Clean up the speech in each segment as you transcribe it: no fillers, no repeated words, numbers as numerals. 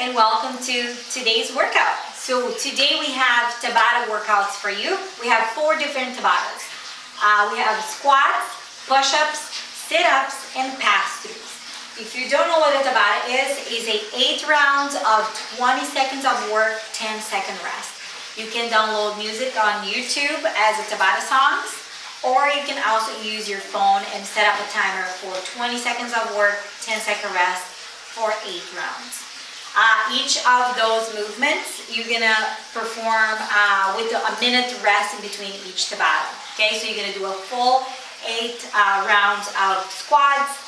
and welcome to today's workout. So today we have Tabata workouts for you. We have 4 different Tabatas. We have squats, push-ups, sit-ups, and pass-throughs. If you don't know what a Tabata is a 8 rounds of 20 seconds of work, 10-second rest. You can download music on YouTube as a Tabata songs, or you can also use your phone and set up a timer for 20 seconds of work, 10-second rest for 8 rounds. Each of those movements you're gonna perform with a minute rest in between each Tabata. Okay, so you're gonna do a full 8 rounds of squats,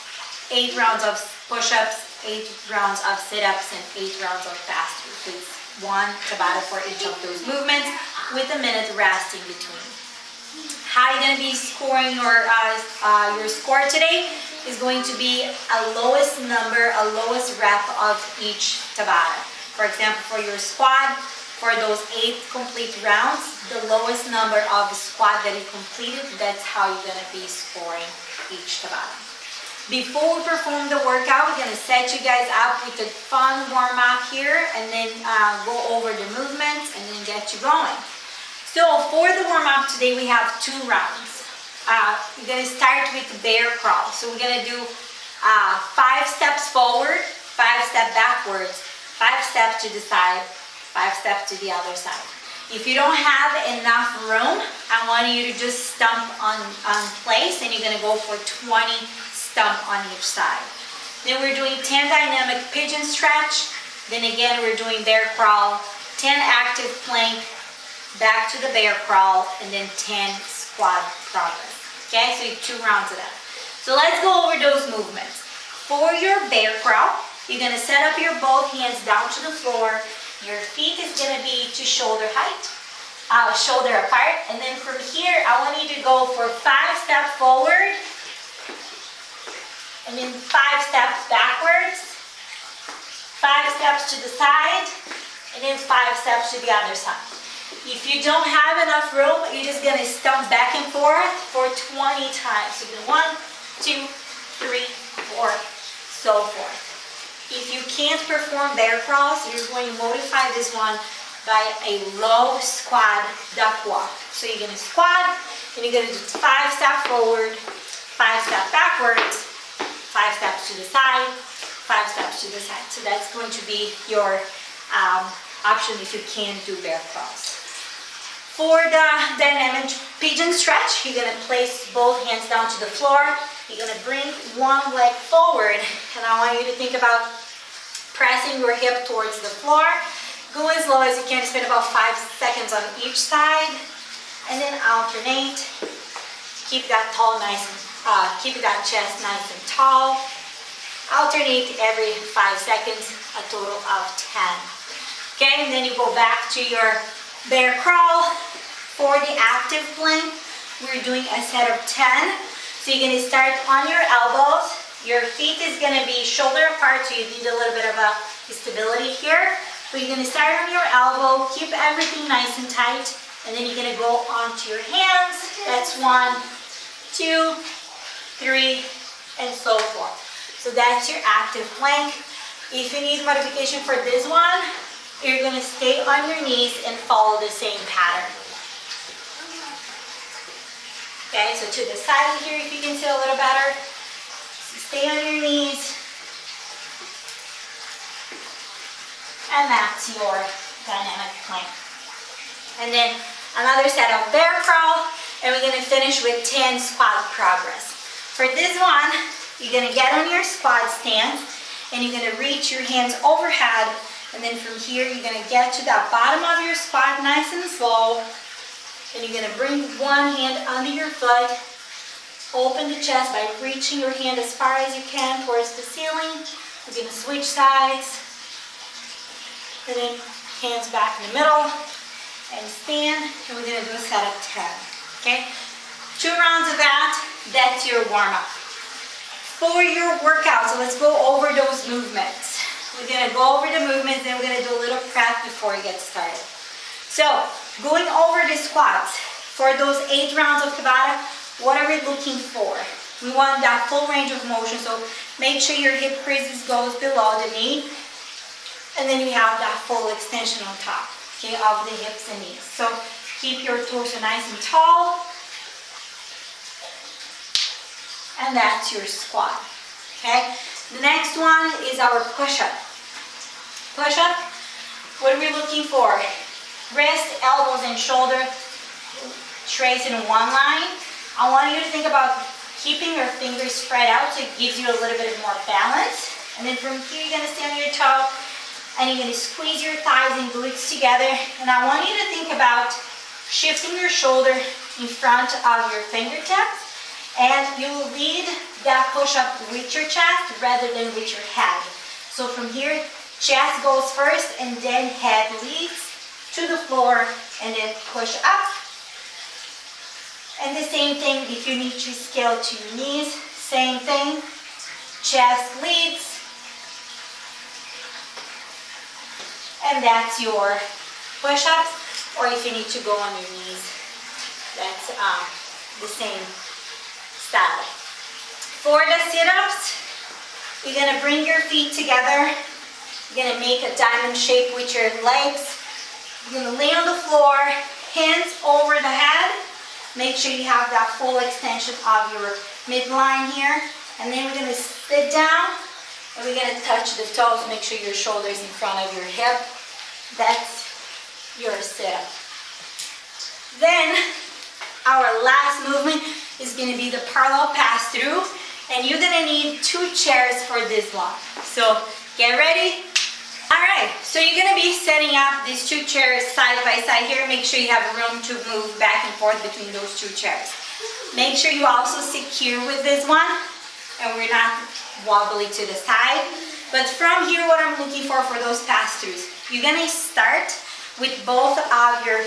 8 rounds of push-ups, 8 rounds of sit-ups, and 8 rounds of pass-throughs. So it's 1 Tabata for each of those movements with a minute rest in between. How you're going to be scoring your score today is going to be a lowest number, a lowest rep of each Tabata. For example, for your squat, for those 8 complete rounds, the lowest number of squat that you completed, that's how you're going to be scoring each Tabata. Before we perform the workout, we're going to set you guys up with a fun warm-up here, and then go over the movements and then get you going. So for the warm-up today, we have 2 rounds. We're going to start with bear crawl. So we're going to do 5 steps forward, 5 steps backwards, 5 steps to the side, 5 steps to the other side. If you don't have enough room, I want you to just stump on place, and you're going to go for 20 stump on each side. Then we're doing 10 dynamic pigeon stretch. Then again, we're doing bear crawl, 10 active plank, back to the bear crawl, and then 10 squat progress. Okay, so 2 rounds of that. So let's go over those movements. For your bear crawl, you're going to set up your both hands down to the floor. Your feet is going to be to shoulder height, shoulder apart. And then from here, I want you to go for 5 steps forward, and then 5 steps backwards, 5 steps to the side, and then 5 steps to the other side. If you don't have enough room, you're just going to stump back and forth for 20 times. So 1, 2, 3, 4, so forth. If you can't perform bear crawls, you're going to modify this one by a low squat duck walk. So you're going to squat, and you're going to do 5 steps forward, 5 steps backwards, 5 steps to the side, 5 steps to the side. So that's going to be your option if you can't do bear crawls. For the dynamic pigeon stretch, you're going to place both hands down to the floor. You're going to bring one leg forward, and I want you to think about pressing your hip towards the floor. Go as low as you can, spend about 5 seconds on each side, and then alternate. Keep that keep that chest nice and tall. Alternate every 5 seconds, a total of 10. Okay, and then you go back to your bear crawl. For the active plank, we're doing a set of 10. So you're going to start on your elbows. Your feet is going to be shoulder apart, so you need a little bit of a stability here. But you're going to start on your elbow, keep everything nice and tight, and then you're going to go onto your hands. That's 1, 2, 3, and so forth. So that's your active plank. If you need modification for this one, you're going to stay on your knees and follow the same pattern. Okay, so to the side here, if you can see a little better. So stay on your knees. And that's your dynamic plank. And then another set of bear crawl, and we're going to finish with 10 squat progress. For this one, you're going to get on your squat stance, and you're going to reach your hands overhead. And then from here, you're going to get to the bottom of your squat nice and slow. And you're going to bring one hand under your foot. Open the chest by reaching your hand as far as you can towards the ceiling. We're going to switch sides. And then hands back in the middle. And stand. And we're going to do a set of 10. Okay? 2 rounds of that. That's your warm-up. For your workout, so let's go over those movements. We're going to go over the movements, then we're going to do a little prep before we get started. So, going over the squats, for those 8 rounds of Tabata, what are we looking for? We want that full range of motion, so make sure your hip creases goes below the knee. And then you have that full extension on top, okay, of the hips and knees. So keep your torso nice and tall. And that's your squat, okay? The next one is our push-up. Push-up, what are we looking for? Wrist, elbows, and shoulder trace in one line. I want you to think about keeping your fingers spread out so it gives you a little bit more balance. And then from here, you're gonna stand on your toe and you're gonna squeeze your thighs and glutes together. And I want you to think about shifting your shoulder in front of your fingertips, and you will lead that push-up with your chest rather than with your head. So from here, chest goes first and then head leads to the floor and then push up. And the same thing if you need to scale to your knees, same thing, chest leads. And that's your push-ups, or if you need to go on your knees, that's the same style. For the sit-ups, you're gonna bring your feet together. You're gonna make a diamond shape with your legs. You're gonna lay on the floor, hands over the head. Make sure you have that full extension of your midline here. And then we're gonna sit down and we're gonna touch the toes. Make sure your shoulder's in front of your hip. That's your sit-up. Then our last movement is gonna be the parallel pass-through. And you're gonna need 2 chairs for this one. So get ready. All right, so you're gonna be setting up these 2 chairs side by side here. Make sure you have room to move back and forth between those 2 chairs. Make sure you also secure with this one, and we're not wobbly to the side. But from here, what I'm looking for those pass-throughs, you're gonna start with both of your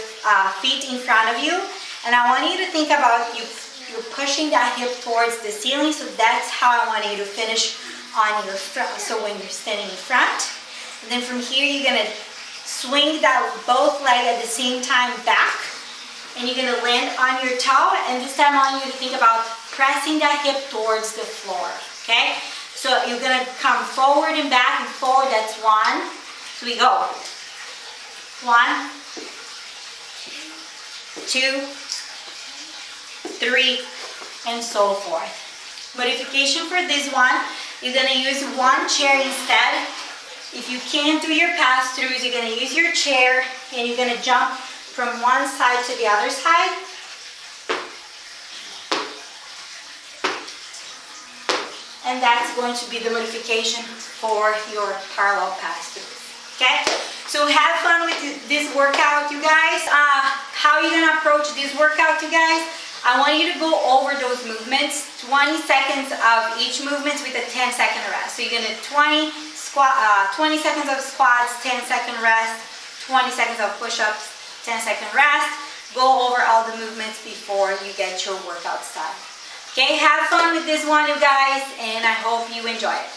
feet in front of you, and I want you to think about you're pushing that hip towards the ceiling, so that's how I want you to finish on your front. So when you're standing in front, and then from here, you're gonna swing that both legs at the same time back, and you're gonna land on your toe, and this time I want you to think about pressing that hip towards the floor, okay? So you're gonna come forward and back and forward, that's 1. So we go. 1, 2, 3, and so forth. Modification for this one, you're gonna use 1 chair instead. If you can't do your pass-throughs, you're gonna use your chair and you're gonna jump from one side to the other side. And that's going to be the modification for your parallel pass-throughs, okay? So have fun with this workout, you guys. How are you gonna approach this workout, you guys? I want you to go over those movements, 20 seconds of each movement with a 10-second rest. So you're gonna 20 seconds of squats, 10-second rest, 20 seconds of push-ups, 10-second rest. Go over all the movements before you get your workout started. Okay, have fun with this one, you guys, and I hope you enjoy it.